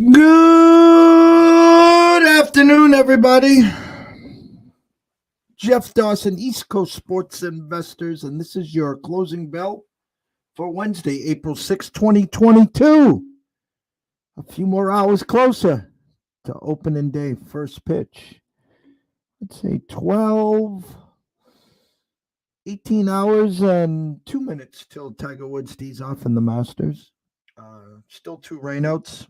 Good afternoon, everybody. Jeff Dawson, East Coast Sports Investors, and this is your closing bell for Wednesday, April 6, 2022. A few more hours closer to opening day, first pitch. Let's say 18 hours and 2 minutes till Tiger Woods tees off in the Masters. Still 2 rainouts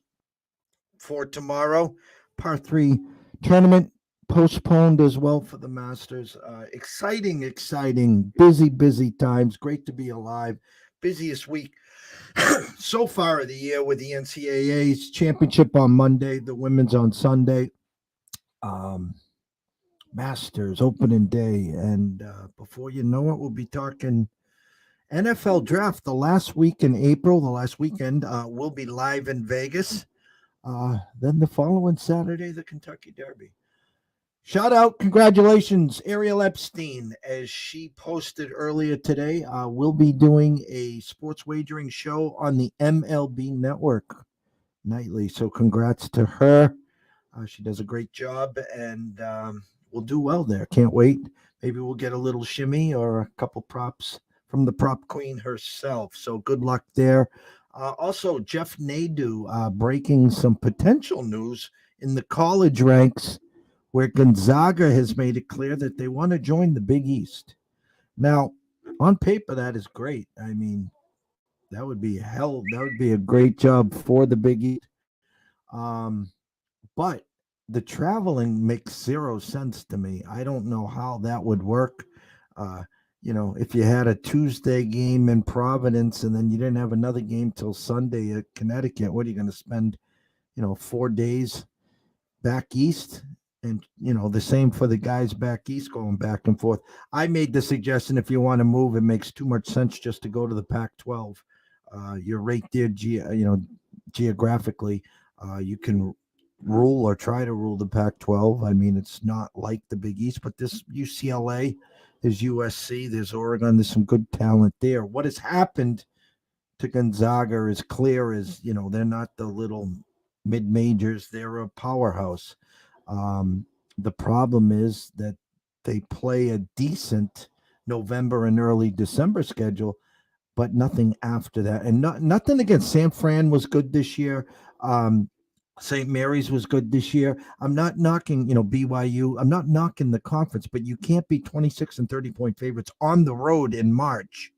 for tomorrow. Par 3 tournament postponed as well for the Masters. Exciting, busy times. Great to be alive. Busiest week so far of the year with the NCAA's championship on Monday, the women's on Sunday. Masters opening day, and before you know it, we'll be talking NFL draft the last week in April, the last weekend. We'll be live in Vegas. Then the following Saturday, the Kentucky Derby. Shout out, congratulations, Ariel Epstein, as she posted earlier today. We'll be doing a sports wagering show on the MLB network nightly. So congrats to her. She does a great job, and we'll do well there. Can't wait. Maybe we'll get a little shimmy or a couple props from the prop queen herself. So good luck there. Also, Jeff Nadeau breaking some potential news in the college ranks, where Gonzaga has made it clear that they want to join the Big East. Now, on paper, that is great. I mean, that would be a great job for the Big East. But the traveling makes zero sense to me. I don't know how that would work. If you had a Tuesday game in Providence and then you didn't have another game till Sunday at Connecticut, what are you going to spend, 4 days back east? And, the same for the guys back east going back and forth. I made the suggestion, if you want to move, it makes too much sense just to go to the Pac-12. You're right there, geographically. You can rule or try to rule the Pac-12. I mean, it's not like the Big East, but this UCLA, there's USC, there's Oregon, there's some good talent there. What has happened to Gonzaga is clear as, they're not the little mid-majors. They're a powerhouse. The problem is that they play a decent November and early December schedule, but nothing after that. And nothing against San Fran was good this year. St. Mary's was good this year. I'm not knocking, BYU. I'm not knocking the conference, but you can't be 26 and 30-point favorites on the road in March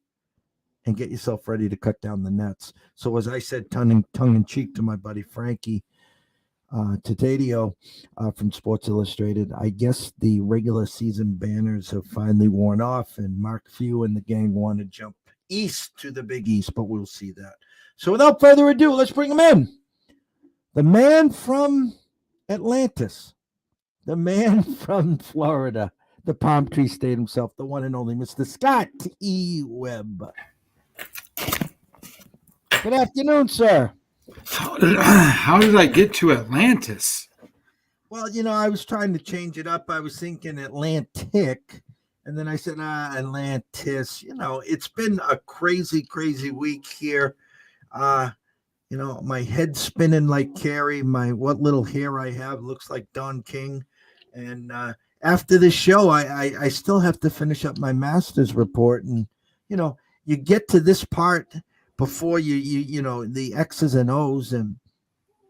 and get yourself ready to cut down the nets. So as I said, tongue in cheek to my buddy Frankie Tatadio from Sports Illustrated, I guess the regular season banners have finally worn off, and Mark Few and the gang want to jump east to the Big East, but we'll see that. So without further ado, let's bring him in. The man from Atlantis, the man from Florida, the Palm Tree State himself, the one and only Mr. Scott E. Webb. Good afternoon, sir. How did I get to Atlantis? Well, I was trying to change it up. I was thinking Atlantic, and then I said, Atlantis. It's been a crazy week here. My head's spinning like Carrie. What little hair I have looks like Don King. And after this show, I still have to finish up my master's report. And, you get to this part before the X's and O's, and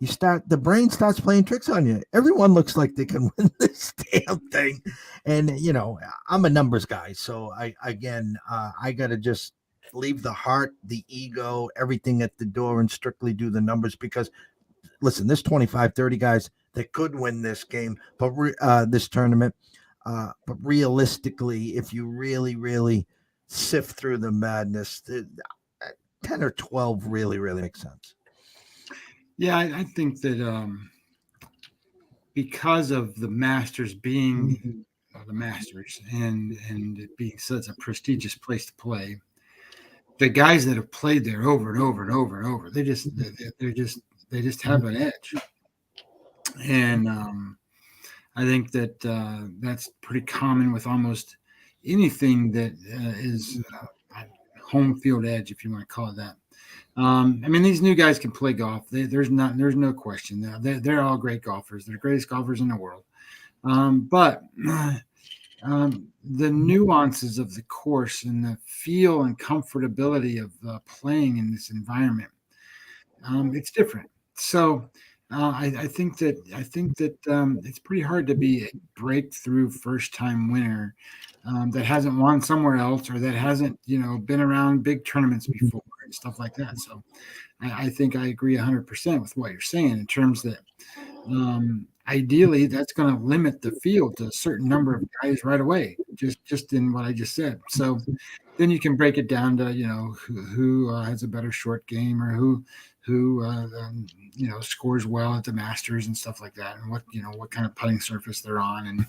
the brain starts playing tricks on you. Everyone looks like they can win this damn thing. And, I'm a numbers guy. So I got to just leave the heart, the ego, everything at the door and strictly do the numbers, because listen, there's 25, 30 guys that could win this game, but this tournament. But realistically, if you really sift through the madness, 10 or 12 really makes sense. Yeah, I think that because of the Masters being the Masters and it being such a prestigious place to play, the guys that have played there over and over, they just have an edge. And I think that that's pretty common with almost anything that is home field edge, if you want to call it that. I mean, these new guys can play golf. There's no question. They're all great golfers. They're the greatest golfers in the world. But the nuances of the course and the feel and comfortability of playing in this environment, it's different. So I think that it's pretty hard to be a breakthrough first time winner that hasn't won somewhere else or that hasn't been around big tournaments before and stuff like that. So I think I agree 100% with what you're saying in terms that ideally that's going to limit the field to a certain number of guys right away, just in what I just said. So then you can break it down to who has a better short game or who scores well at the Masters and stuff like that, and what kind of putting surface they're on, and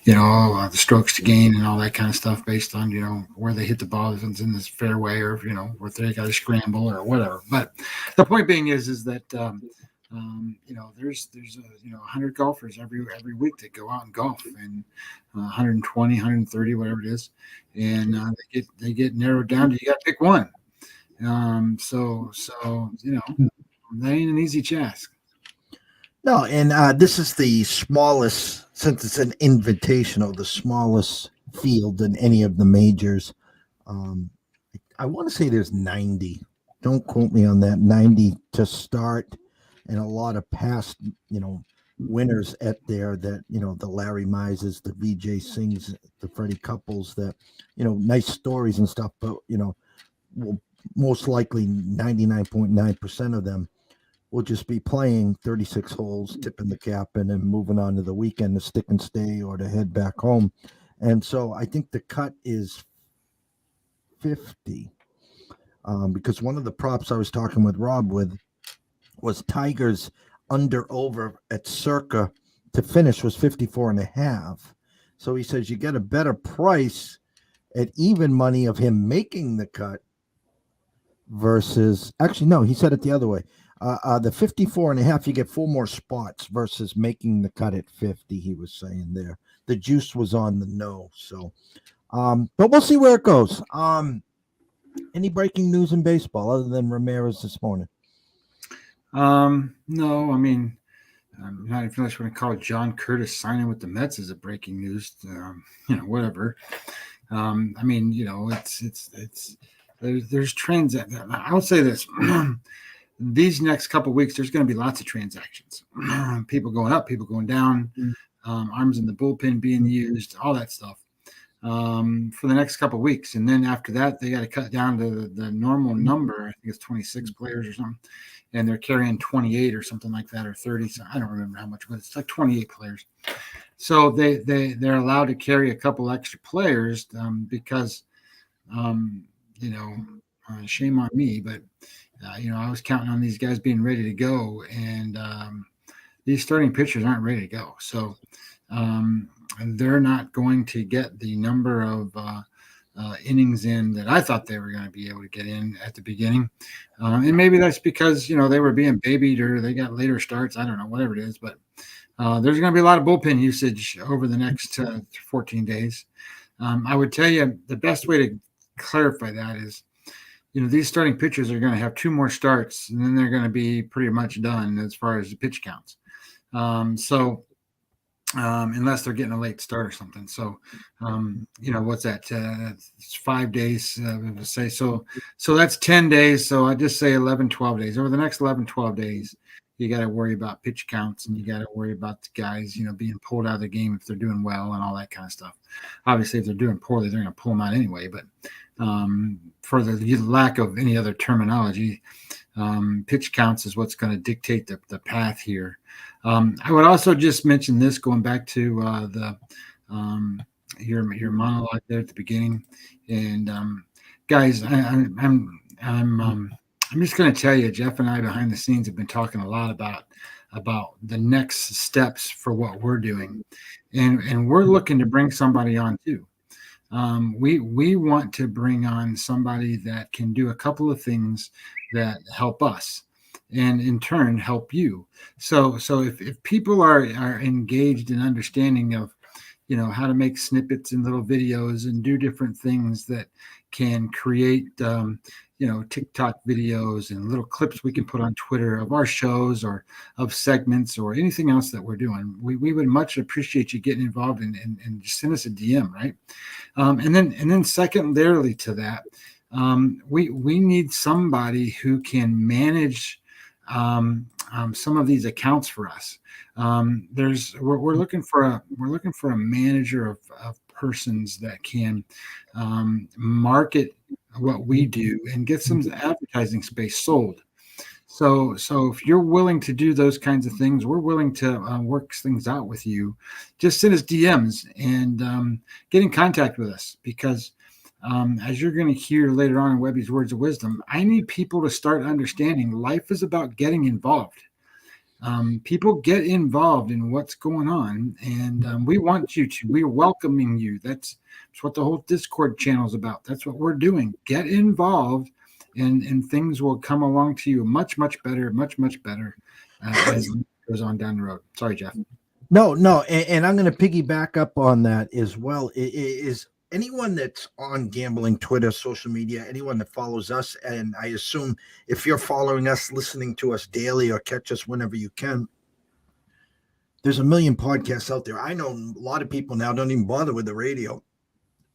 the strokes to gain and all that kind of stuff based on where they hit the ball, if it's in this fairway or where they got to scramble or whatever. But the point being is that there's 100 golfers every week that go out and golf, and 120, 130, whatever it is, and they get narrowed down to you got to pick one. So that ain't an easy task. No, and this is the smallest, since it's an invitational, the smallest field in any of the majors. I want to say there's 90. Don't quote me on that. 90 to start, and a lot of past, winners at there that, the Larry Mises, the VJ Singhs, the Freddie Couples, that, nice stories and stuff, but, will most likely 99.9% of them will just be playing 36 holes, tipping the cap in and moving on to the weekend to stick and stay or to head back home. And so I think the cut is 50. Because one of the props I was talking with Rob with was Tiger's under over at Circa to finish was 54.5. So he says you get a better price at even money of him making the cut versus, actually, no, he said it the other way. The 54.5, you get 4 more spots versus making the cut at 50, he was saying there. The juice was on the no. So, but we'll see where it goes. Any breaking news in baseball other than Ramirez this morning? No, I mean, I'm not even sure to call John Curtis signing with the Mets as a breaking news. Whatever. I mean, there's trends. I would say this. These next couple of weeks, there's going to be lots of transactions. People going up, people going down, arms in the bullpen being used, all that stuff for the next couple of weeks. And then after that, they got to cut down to the normal number. I think it's 26 players or something. And they're carrying 28 or something like that, or 30. So I don't remember how much, but it's like 28 players. So they're allowed to carry a couple extra players because, shame on me, but I was counting on these guys being ready to go, and these starting pitchers aren't ready to go. So they're not going to get the number of innings in that I thought they were going to be able to get in at the beginning. And maybe that's because, they were being babied or they got later starts. I don't know, whatever it is. But there's going to be a lot of bullpen usage over the next 14 days. I would tell you the best way to clarify that is, these starting pitchers are going to have 2 more starts, and then they're going to be pretty much done as far as the pitch counts. Unless they're getting a late start or something. So, what's that? It's 5 days, say. So that's 10 days. So I just say 11, 12 days. Over the next 11, 12 days, you got to worry about pitch counts, and you got to worry about the guys, being pulled out of the game if they're doing well and all that kind of stuff. Obviously, if they're doing poorly, they're going to pull them out anyway. But for the lack of any other terminology, pitch counts is what's going to dictate the path here. I would also just mention this, going back to your monologue there at the beginning, and guys, I'm just going to tell you, Jeff and I behind the scenes have been talking a lot about the next steps for what we're doing, and we're looking to bring somebody on too. We want to bring on somebody that can do a couple of things that help us, and in turn help you. So if people are engaged in understanding of, how to make snippets and little videos and do different things that can create, TikTok videos and little clips we can put on Twitter of our shows or of segments or anything else that we're doing. We would much appreciate you getting involved and just send us a DM, right? And then secondarily to that, we need somebody who can manage some of these accounts for us. We're looking for a manager of persons that can market what we do and get some advertising space sold. So if you're willing to do those kinds of things, we're willing to work things out with you. Just send us DMs and get in contact with us, because as you're going to hear later on in Webby's Words of Wisdom, I need people to start understanding life is about getting involved. People get involved in what's going on, and we want you to. We're welcoming you. That's what the whole Discord channel is about. That's what we're doing. Get involved, and things will come along to you much better as it goes on down the road. Sorry, Jeff. No, and I'm going to piggyback up on that as well. Is anyone that's on gambling Twitter, social media, anyone that follows us, and I assume if you're following us, listening to us daily or catch us whenever you can, there's a million podcasts out there. I know a lot of people now don't even bother with the radio.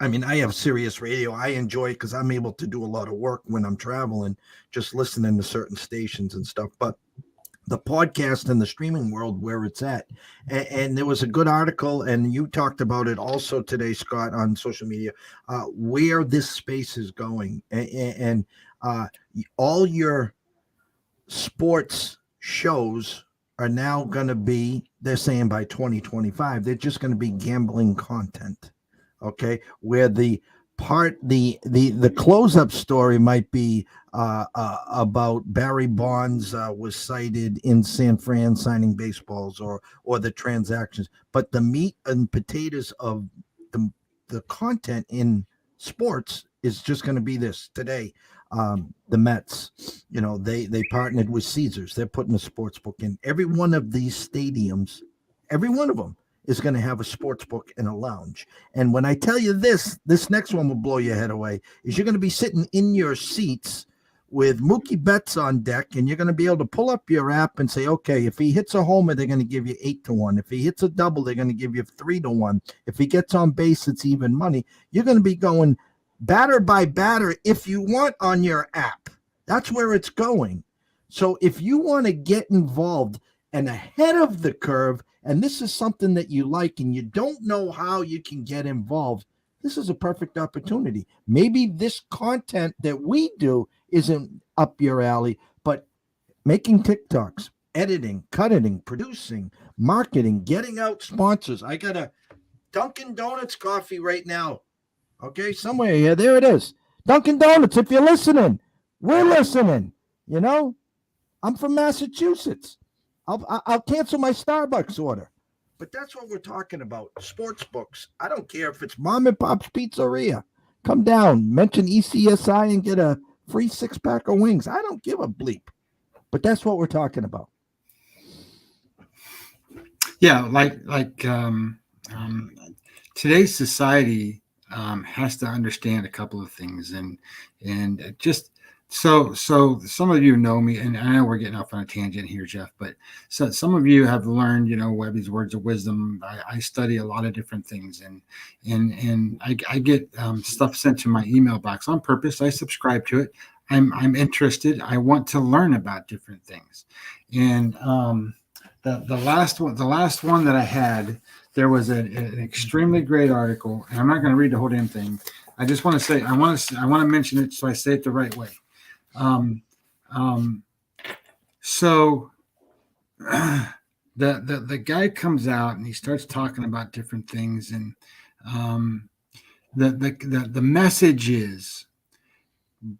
I mean, I have Sirius radio. I enjoy it because I'm able to do a lot of work when I'm traveling, just listening to certain stations and stuff. But the podcast and the streaming world, where it's at. And there was a good article, and you talked about it also today, Scott, on social media, where this space is going. And all your sports shows are now going to be, they're saying by 2025, they're just going to be gambling content. Okay. Where the close-up story might be about Barry Bonds was cited in San Fran signing baseballs or the transactions, but the meat and potatoes of the content in sports is just going to be this today. The Mets, they partnered with Caesars. They're putting a sports book in every one of these stadiums. Every one of them is going to have a sports book and a lounge. And when I tell you this next one will blow your head away, is you're going to be sitting in your seats with Mookie Betts on deck, and you're going to be able to pull up your app and say, okay, if he hits a homer, they're going to give you 8-1. If he hits a double, they're going to give you 3-1. If he gets on base, it's even money. You're going to be going batter by batter if you want on your app. That's where it's going. So if you want to get involved and ahead of the curve, and this is something that you like and you don't know how you can get involved, this is a perfect opportunity. Maybe this content that we do isn't up your alley, but making TikToks, editing, cutting, producing, marketing, getting out sponsors. I got a Dunkin' Donuts coffee right now. Okay, somewhere here. There it is. Dunkin' Donuts, if you're listening, we're listening. I'm from Massachusetts. I'll cancel my Starbucks order. But that's what we're talking about. Sports books. I don't care if it's Mom and Pop's Pizzeria. Come down, mention ECSI and get a free 6-pack of wings. I don't give a bleep. But that's what we're talking about. Yeah, today's society has to understand a couple of things, and just so some of you know me, and I know we're getting off on a tangent here, Jeff, but so some of you have learned, Webby's Words of Wisdom. I study a lot of different things, and I get stuff sent to my email box on purpose. I subscribe to it. I'm interested. I want to learn about different things, and the last one that I had, there was an extremely great article, and I'm not going to read the whole damn thing. I just want to say I want to mention it so I say it the right way. So the guy comes out and he starts talking about different things, and the message is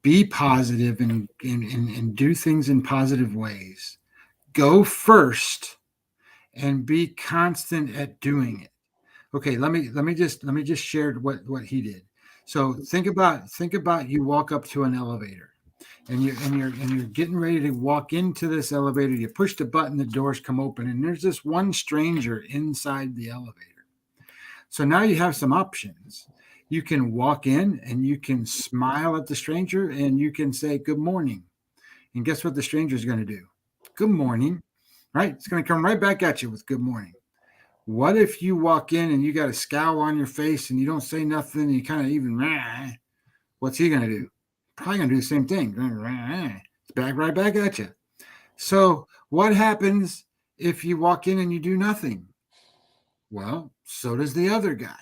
be positive and do things in positive ways. Go first and be constant at doing it. Okay, let me just share what he did. So think about you walk up to an elevator, and you're getting ready to walk into this elevator. You push the button, the doors come open, and there's this one stranger inside the elevator. So now you have some options. You can walk in and you can smile at the stranger and you can say good morning. And guess what the stranger is going to do? Good morning, right? It's going to come right back at you with good morning. What if you walk in and you got a scowl on your face and you don't say nothing and you kind of even, what's he going to do? Probably going to do the same thing. It's back right back at you. So what happens if you walk in and you do nothing? Well, so does the other guy.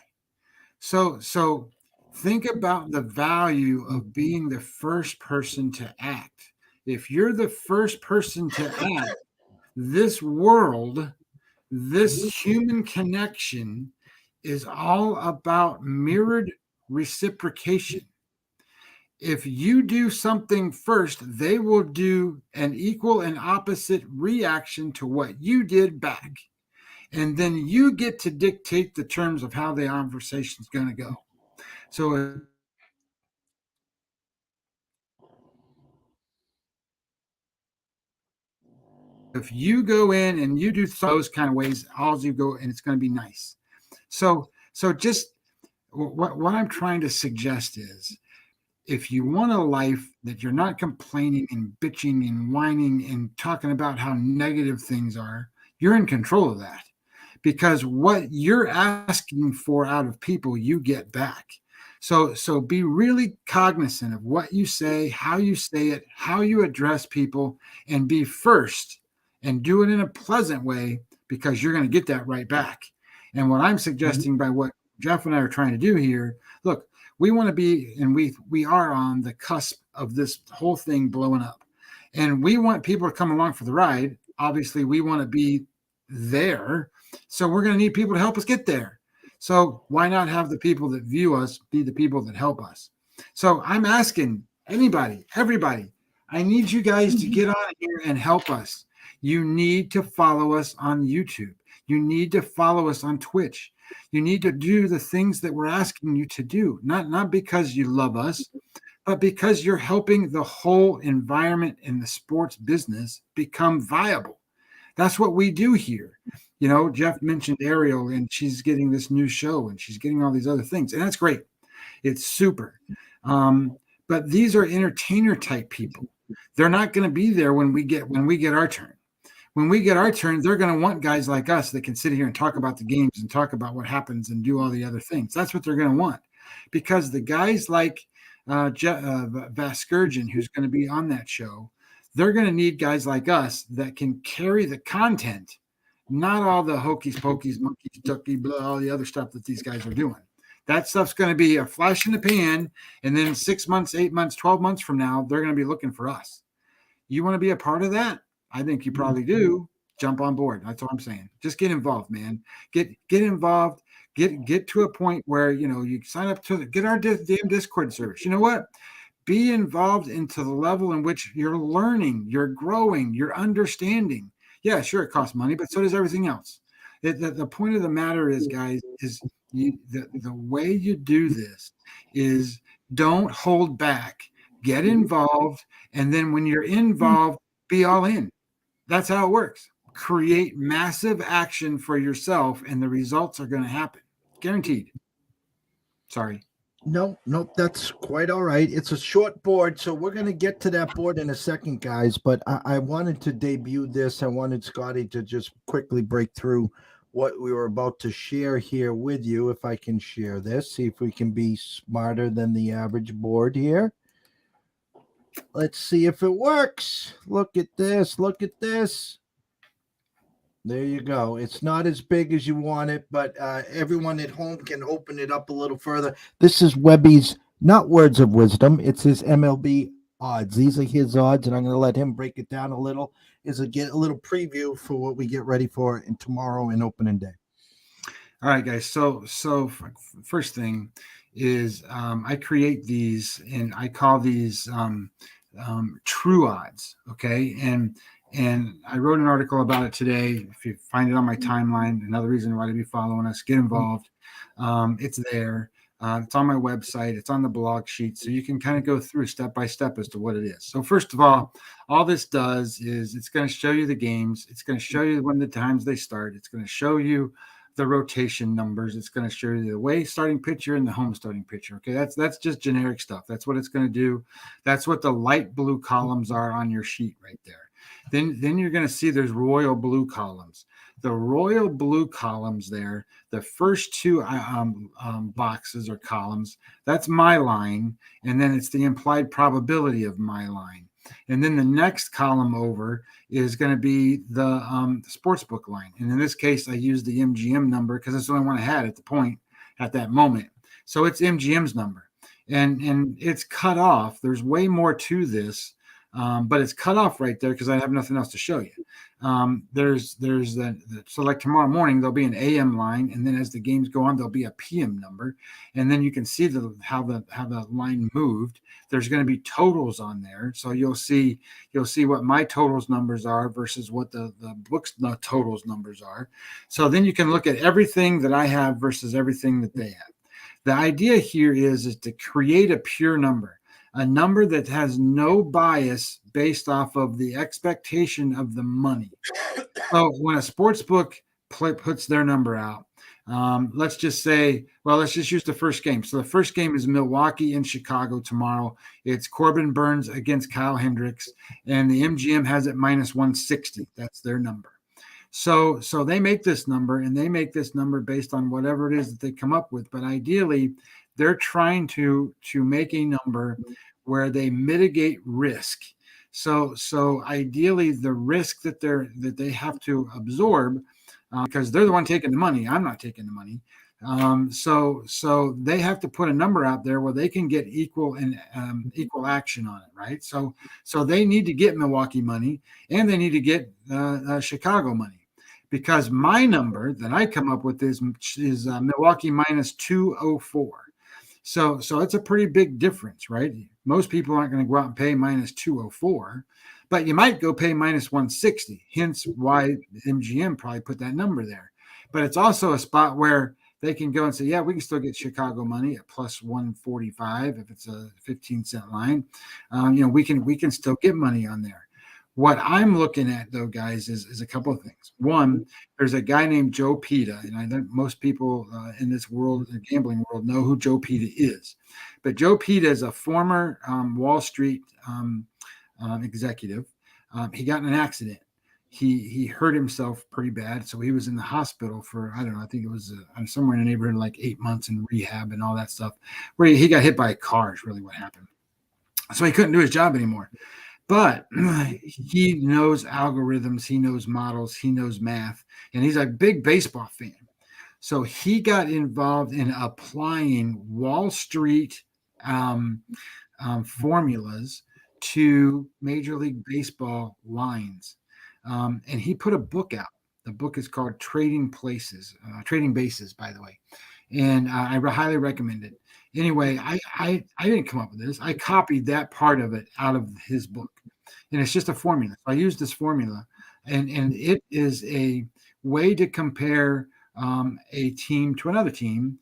So think about the value of being the first person to act. If you're the first person to act, this world, this human connection is all about mirrored reciprocation. If you do something first, they will do an equal and opposite reaction to what you did back. And then you get to dictate the terms of how the conversation is going to go. So if you go in and you do those kind of ways, all you go and it's going to be nice. So just what I'm trying to suggest is if you want a life that you're not complaining and bitching and whining and talking about how negative things are, you're in control of that because what you're asking for out of people, you get back. So be really cognizant of what you say it, how you address people, and be first and do it in a pleasant way because you're going to get that right back. And what I'm suggesting by what Jeff and I are trying to do here, look, we want to be, and we are on the cusp of this whole thing blowing up. And we want people to come along for the ride. Obviously, we want to be there. So we're going to need people to help us get there. So why not have the people that view us be the people that help us? So I'm asking anybody, everybody, I need you guys to get on here and help us. You need to follow us on YouTube. You need to follow us on Twitch. You need to do the things that we're asking you to do, not because you love us, but because you're helping the whole environment in the sports business become viable. That's what we do here. You know, Jeff mentioned Ariel, and she's getting this new show, and she's getting all these other things, and that's great. It's super. But these are entertainer type people. They're not going to be there when we get our turn. When we get our turn, they're going to want guys like us that can sit here and talk about the games and talk about what happens and do all the other things. That's what they're going to want, because the guys like Vaskurjan, who's going to be on that show, they're going to need guys like us that can carry the content, not all the hocus pocus, monkeys, ducky, blah, all the other stuff that these guys are doing. That stuff's going to be a flash in the pan, and then 6 months, 8 months, 12 months from now, they're going to be looking for us. You want to be a part of that? I think you probably do. Jump on board. That's all I'm saying. Just get involved, man. Get involved. Get to a point where, you know, you sign up to get our damn Discord service. You know what? Be involved into the level in which you're learning, you're growing, you're understanding. Yeah, sure, it costs money, but so does everything else. The point of the matter is, guys, is the way you do this is don't hold back. Get involved, and then when you're involved, be all in. That's how it works. Create massive action for yourself, and the results are going to happen. Guaranteed. Sorry. No, that's quite all right. It's a short board, so we're going to get to that board in a second, guys. But I wanted to debut this. I wanted Scotty to just quickly break through what we were about to share here with you. If I can share this, see if we can be smarter than the average board here. Let's see if it works. Look at this. Look at this. There you go. It's not as big as you want it, but everyone at home can open it up a little further. This is Webby's, not words of wisdom. It's his MLB odds. These are his odds, and I'm going to let him break it down a little. Get a little preview for what we get ready for in tomorrow and opening day. All right, guys. So first thing is I create these, and I call these true odds. Okay, and I wrote an article about it today. If you find it on my timeline, another reason why to be following us, get involved. It's there. It's on my website. It's on the blog sheet. So you can kind of go through step by step as to what it is. So first of all this does is it's going to show you the games. It's going to show you when the times they start. It's going to show you the rotation numbers. It's going to show you the away starting pitcher and the home starting pitcher. Okay, that's just generic stuff. That's what it's going to do. That's what the light blue columns are on your sheet right there. Then you're going to see there's royal blue columns. The royal blue columns there, the first two boxes or columns, that's my line, and then it's the implied probability of my line. And then the next column over is going to be the sportsbook line. And in this case, I use the MGM number because that's the only one I had at that moment. So it's MGM's number. And it's cut off. There's way more to this, but it's cut off right there because I have nothing else to show you. So like tomorrow morning, there'll be an AM line. And then as the games go on, there'll be a PM number. And then you can see how the line moved. There's going to be totals on there. So you'll see what my totals numbers are versus what the book's totals numbers are. So then you can look at everything that I have versus everything that they have. The idea here is to create a pure number, a number that has no bias based off of the expectation of the money. So when a sports book puts their number out, let's just say, let's just use the first game. So the first game is Milwaukee and Chicago tomorrow. It's Corbin Burns against Kyle Hendricks, and the MGM has it minus 160. That's their number. So they make this number, and they make this number based on whatever it is that they come up with. But ideally, they're trying to make a number where they mitigate risk. So ideally, the risk that they have to absorb, because they're the one taking the money. I'm not taking the money. So they have to put a number out there where they can get equal action on it, right? So they need to get Milwaukee money, and they need to get Chicago money, because my number that I come up with is Milwaukee minus 204. So it's a pretty big difference, right? Most people aren't going to go out and pay minus 204, but you might go pay minus 160. Hence why MGM probably put that number there. But it's also a spot where they can go and say, yeah, we can still get Chicago money at plus 145 if it's a 15-cent line. We can still get money on there. What I'm looking at, though, guys, is a couple of things. One, there's a guy named Joe Pita, and I think most people in this world, the gambling world, know who Joe Pita is. But Joe Pita is a former Wall Street executive. He got in an accident. He hurt himself pretty bad, so he was in the hospital for, I don't know, I think it was somewhere in the neighborhood of like 8 months in rehab and all that stuff, where he got hit by a car is really what happened. So he couldn't do his job anymore. But he knows algorithms, he knows models, he knows math, and he's a big baseball fan. So he got involved in applying Wall Street formulas to Major League Baseball lines. And he put a book out. The book is called Trading Bases, by the way. And I highly recommend it. Anyway, I didn't come up with this. I copied that part of it out of his book. And it's just a formula. So I used this formula, and it is a way to compare a team to another team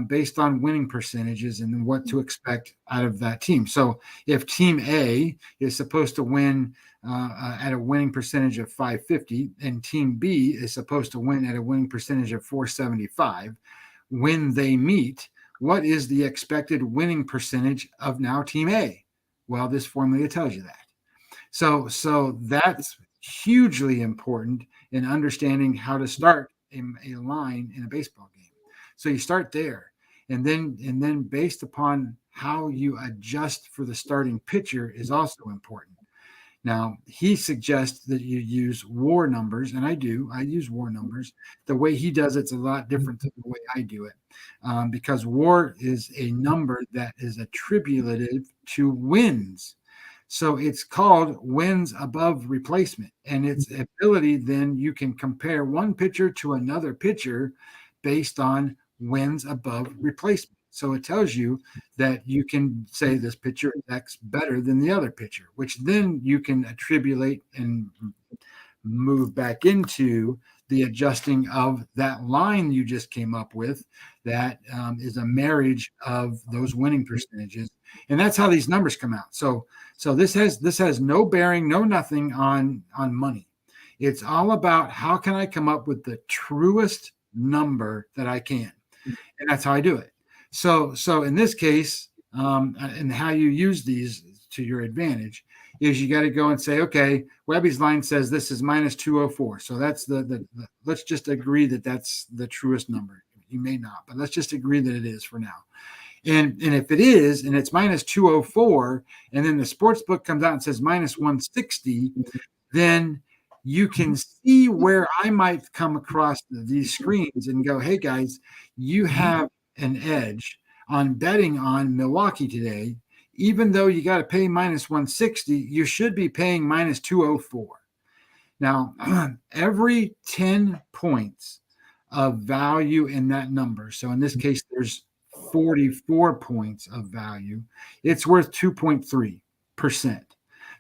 based on winning percentages and what to expect out of that team. So if team A is supposed to win at a winning percentage of 550, and team B is supposed to win at a winning percentage of 475, when they meet, what is the expected winning percentage of now team A? Well, this formula tells you that. So that's hugely important in understanding how to start a line in a baseball game. So you start there, and then based upon how you adjust for the starting pitcher is also important. Now, he suggests that you use WAR numbers, and I use WAR numbers. The way he does it's a lot different than the way I do it, because WAR is a number that is attributed to wins. So it's called wins above replacement, and its ability, then you can compare one pitcher to another pitcher based on wins above replacement. So it tells you that you can say this pitcher is X better than the other pitcher, which then you can attribute and move back into the adjusting of that line you just came up with. That is a marriage of those winning percentages. And that's how these numbers come out. So this has no bearing, no nothing on money. It's all about how can I come up with the truest number that I can. And that's how I do it. So in this case, and how you use these to your advantage is you got to go and say, okay, Webby's line says this is minus 204. So that's the let's just agree that that's the truest number. You may not, but let's just agree that it is for now. And if it is, and it's minus 204, and then the sports book comes out and says minus 160, then you can see where I might come across these screens and go, hey guys, you have an edge on betting on Milwaukee today. Even though you got to pay minus 160, you should be paying minus 204. Now, every 10 points of value in that number, so in this case, there's 44 points of value, it's worth 2.3%.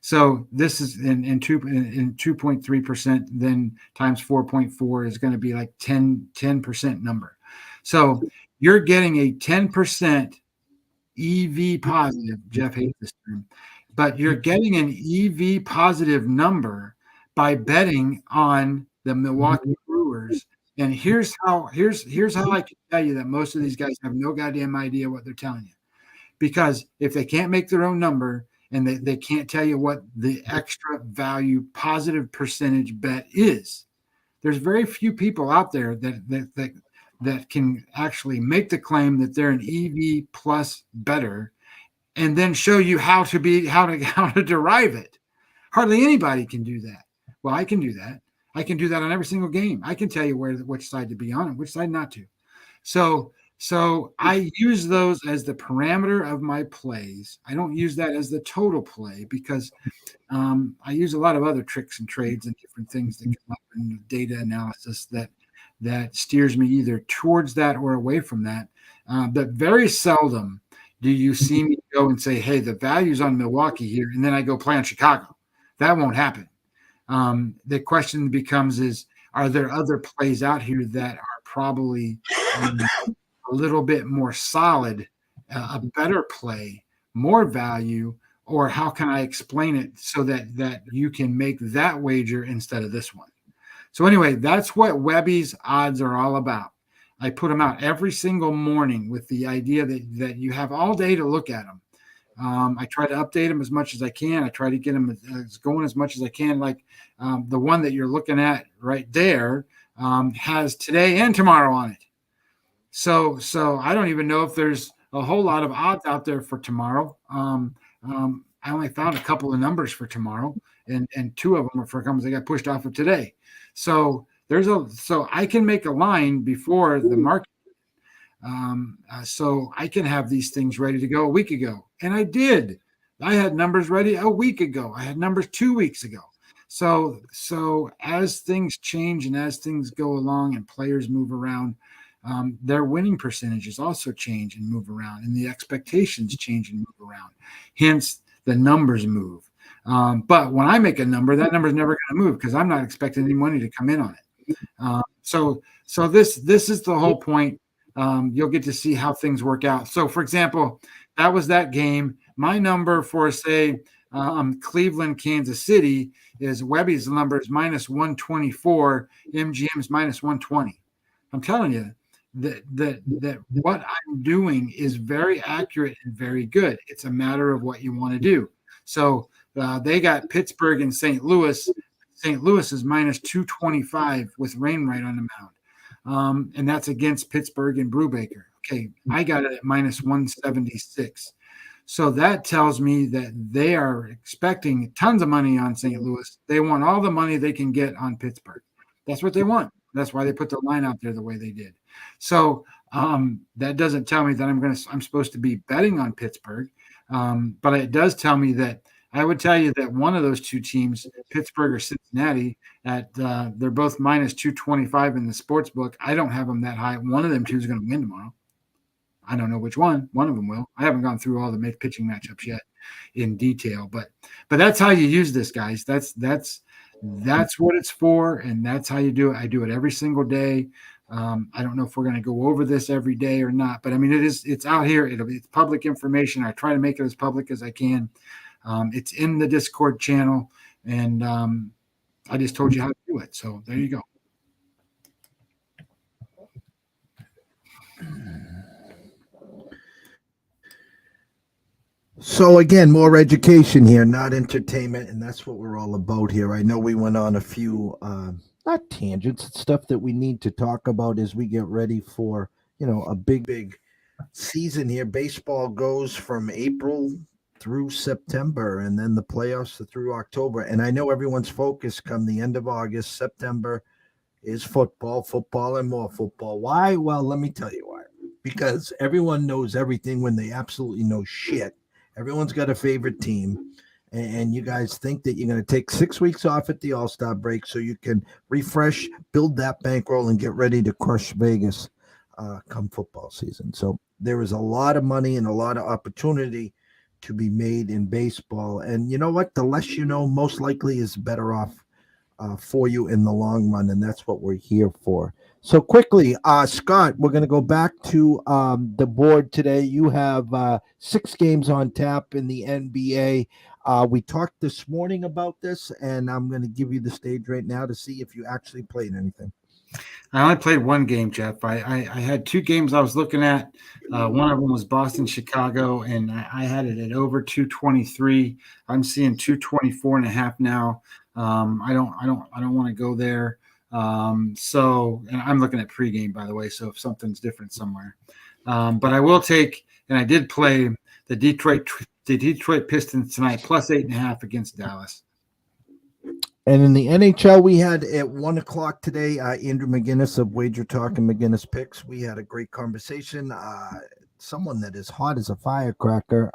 So this is in 2.3%, then times 4.4 is going to be like 10% number. So you're getting a 10% EV positive. Jeff hates this term, but you're getting an EV positive number by betting on the Milwaukee Brewers. And here's how I can tell you that most of these guys have no goddamn idea what they're telling you. Because if they can't make their own number and they can't tell you what the extra value positive percentage bet is, there's very few people out there that can actually make the claim that they're an EV plus better and then show you how to derive it. Hardly anybody can do that. Well, I can do that. I can do that on every single game. I can tell you which side to be on and which side not to. So I use those as the parameter of my plays. I don't use that as the total play because I use a lot of other tricks and trades and different things that come up in data analysis that steers me either towards that or away from that. But very seldom do you see me go and say, hey, the value's on Milwaukee here, and then I go play on Chicago. That won't happen. The question becomes are there other plays out here that are probably a little bit more solid, a better play, more value, or how can I explain it so that you can make that wager instead of this one? So anyway, that's what Webby's odds are all about. I put them out every single morning with the idea that you have all day to look at them. I try to update them as much as I can. I try to get them as going as much as I can. Like the one that you're looking at right there has today and tomorrow on it. So I don't even know if there's a whole lot of odds out there for tomorrow. I only found a couple of numbers for tomorrow, and two of them are for companies that got pushed off of today. So so I can make a line before the market. So I can have these things ready to go a week ago. And I did. I had numbers ready a week ago. I had numbers 2 weeks ago. So as things change and as things go along and players move around, their winning percentages also change and move around, and the expectations change and move around. Hence, the numbers move. But when I make a number, that number is never going to move because I'm not expecting any money to come in on it. So this is the whole point. You'll get to see how things work out. So, for example, that was that game. My number for, say, Cleveland, Kansas City is Webby's number is minus 124. MGM's minus 120. I'm telling you that what I'm doing is very accurate and very good. It's a matter of what you want to do. So they got Pittsburgh and St. Louis. St. Louis is minus 225 with Rainwright on the mound. And that's against Pittsburgh and Brubaker. Okay, I got it at minus 176. So that tells me that they are expecting tons of money on St. Louis. They want all the money they can get on Pittsburgh. That's what they want. That's why they put the line out there the way they did. So that doesn't tell me that I'm supposed to be betting on Pittsburgh. But it does tell me that I would tell you that one of those two teams, Pittsburgh or Cincinnati, they're both minus 225 in the sports book. I don't have them that high. One of them two is going to win tomorrow. I don't know which one. One of them will. I haven't gone through all the pitching matchups yet in detail, but that's how you use this, guys. That's what it's for, and that's how you do it. I do it every single day. I don't know if we're going to go over this every day or not, but I mean, it's out here. It's public information. I try to make it as public as I can. It's in the Discord channel, and I just told you how to do it. So there you go. So again, more education here, not entertainment, and that's what we're all about here. I know we went on a few not tangents, it's stuff that we need to talk about as we get ready for a big season here. Baseball goes from April through September, and then the playoffs are through October. And I know everyone's focus come the end of August, September is football, and more football. Why? Well, let me tell you why. Because everyone knows everything when they absolutely know shit. Everyone's got a favorite team. And you guys think that you're going to take 6 weeks off at the All-Star break so you can refresh, build that bankroll, and get ready to crush Vegas come football season. So there is a lot of money and a lot of opportunity to be made in baseball. And you know what? The less you know, most likely is better off for you in the long run, and that's what we're here for. So quickly, Scott, we're going to go back to the board today. You have 6 games on tap in the NBA. We talked this morning about this, and I'm going to give you the stage right now to see if you actually played anything. I only played one game, Jeff. I had 2 games I was looking at. One of them was Boston, Chicago, and I had it at over 223. I'm seeing 224.5 now. I don't want to go there. So, and I'm looking at pregame, by the way. So if something's different somewhere, but I will take, and I did play the Detroit Pistons tonight plus 8.5 against Dallas. And in the NHL, we had at 1:00 today, Andrew McGinnis of Wager Talk and McGinnis Picks. We had a great conversation. Someone that is hot as a firecracker.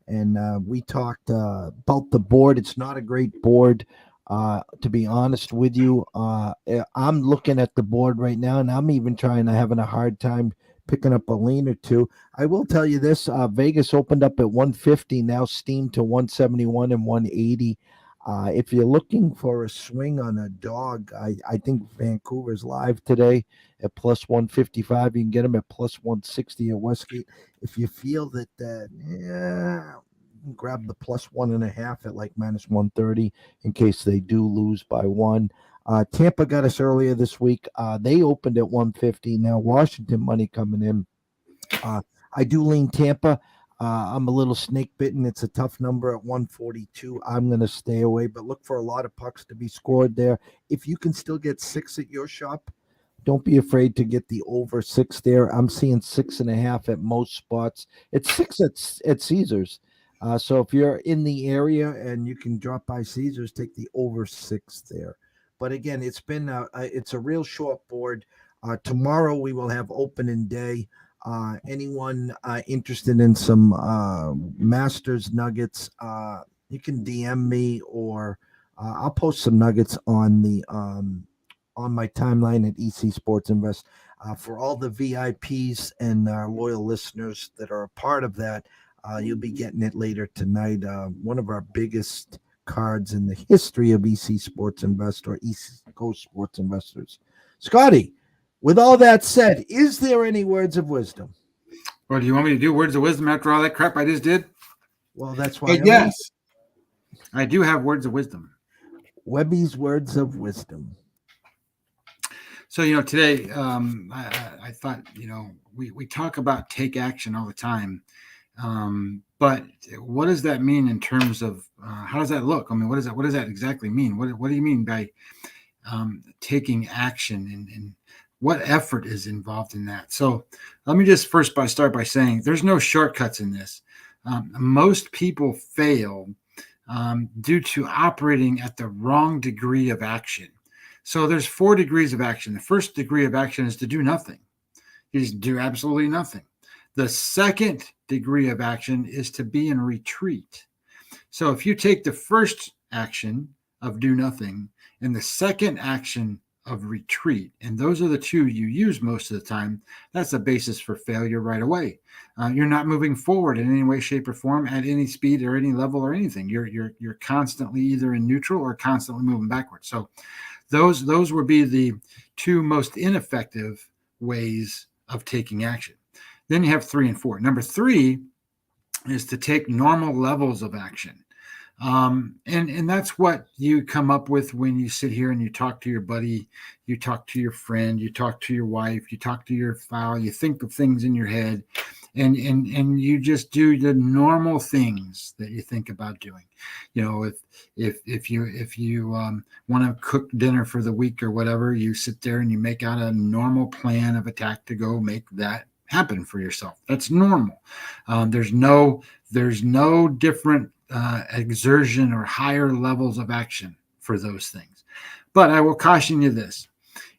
And we talked about the board. It's not a great board, to be honest with you. I'm looking at the board right now, and I'm even having a hard time picking up a lean or two. I will tell you this: Vegas opened up at 150, now steamed to 171 and 180. If you're looking for a swing on a dog, I think Vancouver's live today at plus 155. You can get them at plus 160 at Westgate. If you feel that, you can grab the plus 1.5 at like minus 130 in case they do lose by one. Tampa got us earlier this week. They opened at 150. Now Washington money coming in. I do lean Tampa. I'm a little snake bitten. It's a tough number at 142. I'm going to stay away, but look for a lot of pucks to be scored there. If you can still get 6 at your shop, don't be afraid to get the over 6 there. I'm seeing 6.5 at most spots. It's 6 at Caesars. So if you're in the area and you can drop by Caesars, take the over 6 there. But again, it's a real short board. Tomorrow we will have opening day. Anyone interested in some Masters nuggets, you can DM me, or I'll post some nuggets on the on my timeline at EC Sports Invest. For all the VIPs and loyal listeners that are a part of that, you'll be getting it later tonight. One of our biggest cards in the history of EC Sports Invest, or East Coast Sports Investors. Scotty, with all that said, is there any words of wisdom? Well, do you want me to do words of wisdom after all that crap I just did? Well, that's why. Yes, I do have words of wisdom. Webby's words of wisdom. So, today I thought, we talk about take action all the time. But what does that mean in terms of how does that look? I mean, what does that exactly mean? What do you mean by taking action, and what effort is involved in that? So let me just start by saying there's no shortcuts in this. Most people fail due to operating at the wrong degree of action. So there's 4 degrees of action. The first degree of action is to do nothing. You just do absolutely nothing. The second degree of action is to be in retreat. So if you take the first action of do nothing and the second action of retreat, and those are the 2 you use most of the time, that's a basis for failure right away. You're not moving forward in any way, shape, or form at any speed or any level or anything. You're constantly either in neutral or constantly moving backwards. So those would be the 2 most ineffective ways of taking action. Then you have 3 and 4. Number 3 is to take normal levels of action. And that's what you come up with when you sit here and you talk to your buddy, you talk to your friend, you talk to your wife, you talk to your spouse, you think of things in your head, and you just do the normal things that you think about doing. If you want to cook dinner for the week or whatever, you sit there and you make out a normal plan of attack to go make that happen for yourself. That's normal. There's no different exertion or higher levels of action for those things. But I will caution you this.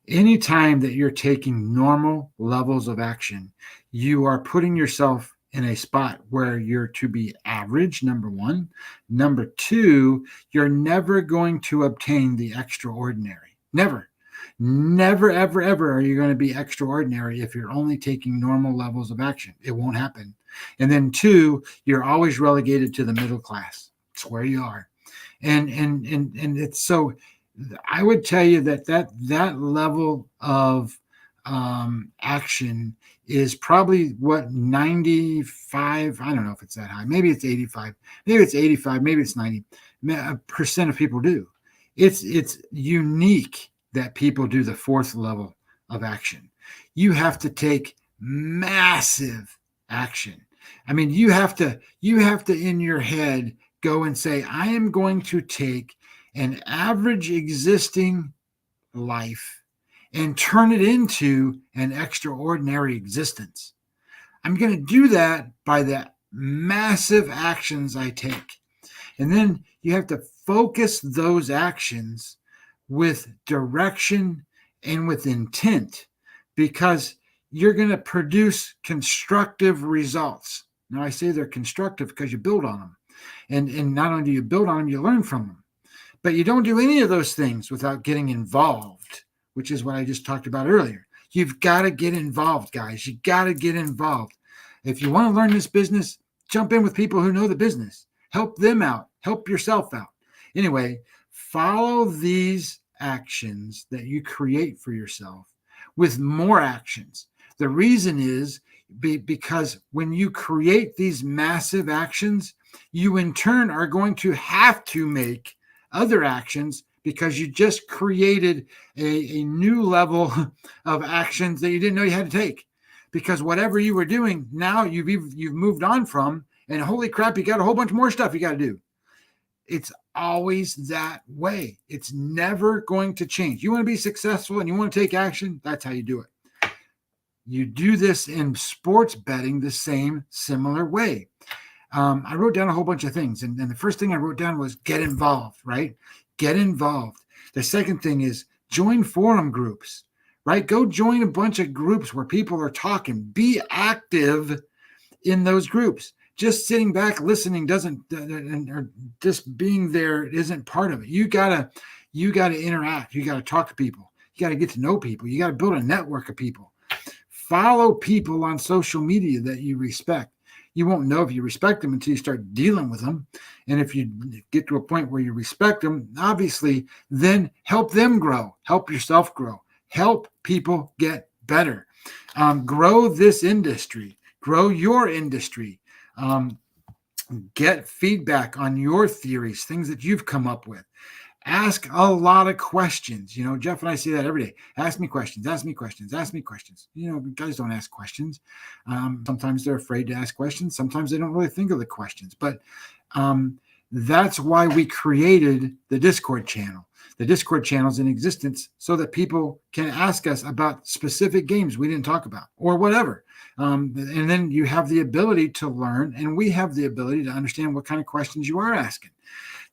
Anytime that you're taking normal levels of action, you are putting yourself in a spot where you're to be average, number one. Number two, you're never going to obtain the extraordinary. Never. Never, ever, ever are you going to be extraordinary if you're only taking normal levels of action. It won't happen. And then two, you're always relegated to the middle class. It's where you are. And it's so, I would tell you that level of action is probably what 95, I don't know if it's that high, maybe it's 85, maybe it's 85, maybe it's 90% of people do. It's unique that people do the fourth level of action. You have to take massive action. I mean, you have to in your head go and say, I am going to take an average existing life and turn it into an extraordinary existence. I'm going to do that by the massive actions I take. And then you have to focus those actions with direction and with intent, because you're going to produce constructive results. Now, I say they're constructive because you build on them. And not only do you build on them, you learn from them. But you don't do any of those things without getting involved, which is what I just talked about earlier. You've got to get involved, guys. You got to get involved. If you want to learn this business, jump in with people who know the business. Help them out. Help yourself out. Anyway, follow these actions that you create for yourself with more actions. The reason is because when you create these massive actions, you in turn are going to have to make other actions, because you just created a new level of actions that you didn't know you had to take. Because whatever you were doing, now you've moved on from, and holy crap, you got a whole bunch more stuff you got to do. It's always that way. It's never going to change. You want to be successful and you want to take action, that's how you do it. You do this in sports betting the same similar way. I wrote down a whole bunch of things. And the first thing I wrote down was get involved, right? Get involved. The second thing is join forum groups, right? Go join a bunch of groups where people are talking. Be active in those groups. Just sitting back listening doesn't, or just being there isn't part of it. You gotta interact. You gotta talk to people. You gotta get to know people. You gotta build a network of people. Follow people on social media that you respect. You won't know if you respect them until you start dealing with them. And if you get to a point where you respect them, obviously, then help them grow. Help yourself grow. Help people get better. Grow this industry. Grow your industry. Get feedback on your theories, things that you've come up with. Ask a lot of questions. You know, Jeff and I say that every day. Ask me questions, ask me questions, ask me questions. You know, guys don't ask questions. Sometimes they're afraid to ask questions. Sometimes they don't really think of the questions. But that's why we created the Discord channel. The Discord channel is in existence so that people can ask us about specific games we didn't talk about or whatever. And then you have the ability to learn, and we have the ability to understand what kind of questions you are asking.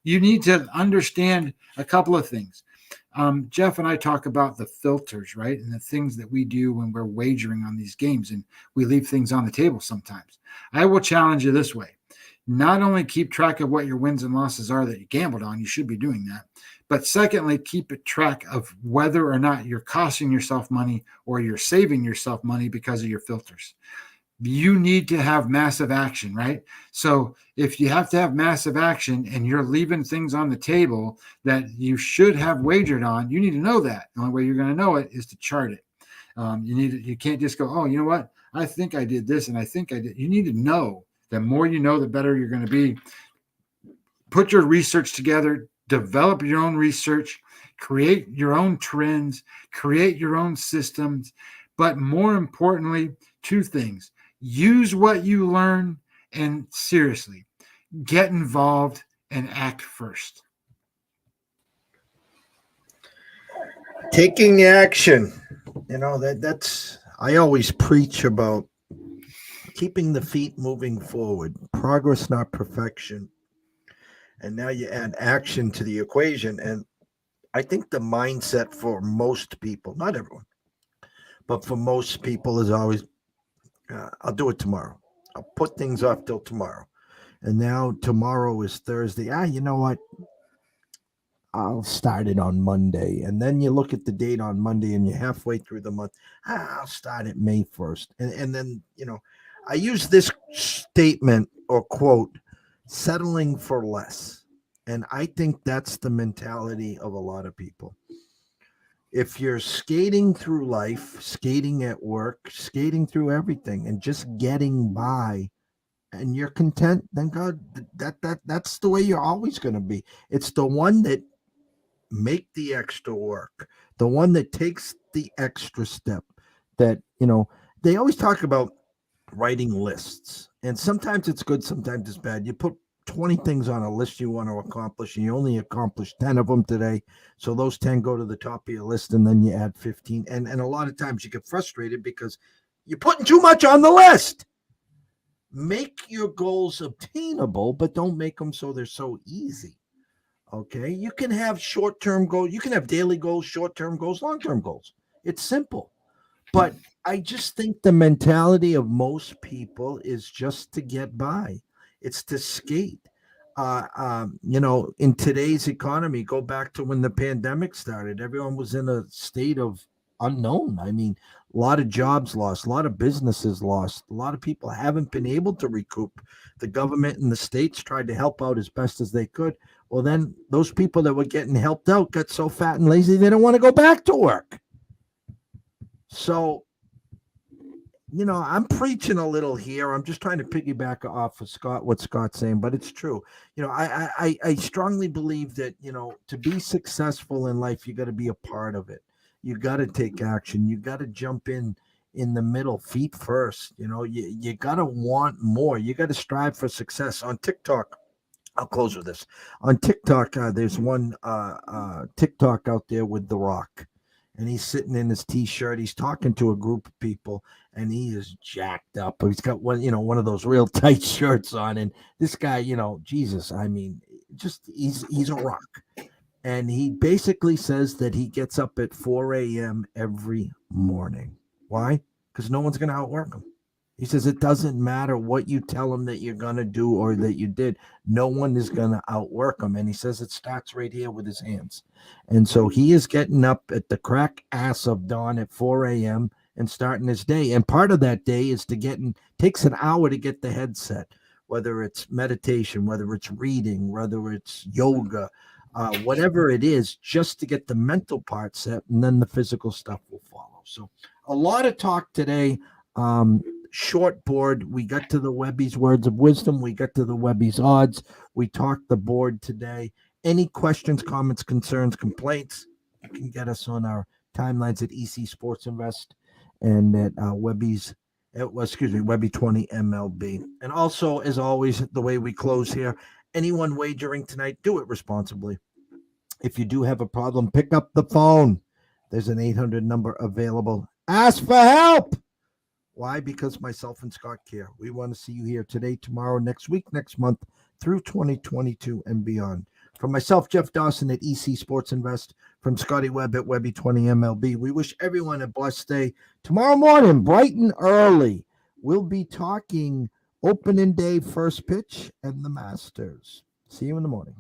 You need to understand a couple of things. Jeff and I talk about the filters, right? And the things that we do when we're wagering on these games, and we leave things on the table sometimes. I will challenge you this way. Not only keep track of what your wins and losses are that you gambled on, you should be doing that. But secondly, keep a track of whether or not you're costing yourself money or you're saving yourself money because of your filters. You need to have massive action, right? So if you have to have massive action and you're leaving things on the table that you should have wagered on, you need to know that. The only way you're going to know it is to chart it. You can't just go, oh, you know what? I think I did this and I think I did. You need to know. The more you know, the better you're going to be. Put your research together, develop your own research, create your own trends, create your own systems. But more importantly, two things. use what you learn, and seriously, get involved and act first. Taking action. That's I always preach about keeping the feet moving forward. Progress, not perfection. And now you add action to the equation. And I think the mindset for most people, not everyone, but for most people is always, I'll do it tomorrow. I'll put things off till tomorrow. And now tomorrow is Thursday. You know what? I'll start it on Monday. And then you look at the date on Monday and you're halfway through the month. I'll start it May 1st. And then, I use this statement or quote, settling for less. And I think that's the mentality of a lot of people. If you're skating through life, skating at work, skating through everything and just getting by, and you're content, then God, that's the way you're always going to be. It's the one that make the extra work, the one that takes the extra step, that they always talk about writing lists, and sometimes it's good, sometimes it's bad. You put 20 things on a list you want to accomplish and you only accomplish 10 of them today, so those 10 go to the top of your list, and then you add 15, and a lot of times you get frustrated because you're putting too much on the list. Make your goals obtainable, but don't make them so they're so easy. Okay, you can have short-term goals, you can have daily goals, short-term goals, long-term goals. It's simple. But I just think the mentality of most people is just to get by. It's to skate. In today's economy, go back to when the pandemic started. Everyone was in a state of unknown. I mean, a lot of jobs lost, a lot of businesses lost, a lot of people haven't been able to recoup. The government and the states tried to help out as best as they could. Well, then those people that were getting helped out got so fat and lazy they don't want to go back to work. So, I'm preaching a little here. I'm just trying to piggyback off of what Scott's saying, but it's true. I strongly believe that, to be successful in life, you got to be a part of it. You got to take action. You got to jump in the middle, feet first. You got to want more. You got to strive for success. On TikTok, I'll close with this. On TikTok, there's one TikTok out there with The Rock. And he's sitting in his t-shirt. He's talking to a group of people, and he is jacked up. He's got one of those real tight shirts on. And this guy, Jesus, I mean, just he's a rock. And he basically says that he gets up at 4 a.m. every morning. Why? Because no one's going to outwork him. He says it doesn't matter what you tell him that you're going to do or that you did. No one is going to outwork him. And he says it starts right here with his hands. And so he is getting up at the crack ass of dawn at 4 a.m. and starting his day. And part of that day is takes an hour to get the headset, whether it's meditation, whether it's reading, whether it's yoga, whatever it is, just to get the mental part set, and then the physical stuff will follow. So a lot of talk today. Short board. We got to the Webby's words of wisdom. We got to the Webby's odds. We talked the board today. Any questions, comments, concerns, complaints, you can get us on our timelines at EC Sports Invest and at Webby 20 MLB. And also, as always, the way we close here, anyone wagering tonight, do it responsibly. If you do have a problem, pick up the phone. There's an 800 number available. Ask for help. Why? Because myself and Scott care. We want to see you here today, tomorrow, next week, next month, through 2022 and beyond. From myself, Jeff Dawson at EC Sports Invest, from Scotty Webb at Webby 20 MLB, we wish everyone a blessed day. Tomorrow morning, bright and early, we'll be talking opening day, first pitch, and the Masters. See you in the morning.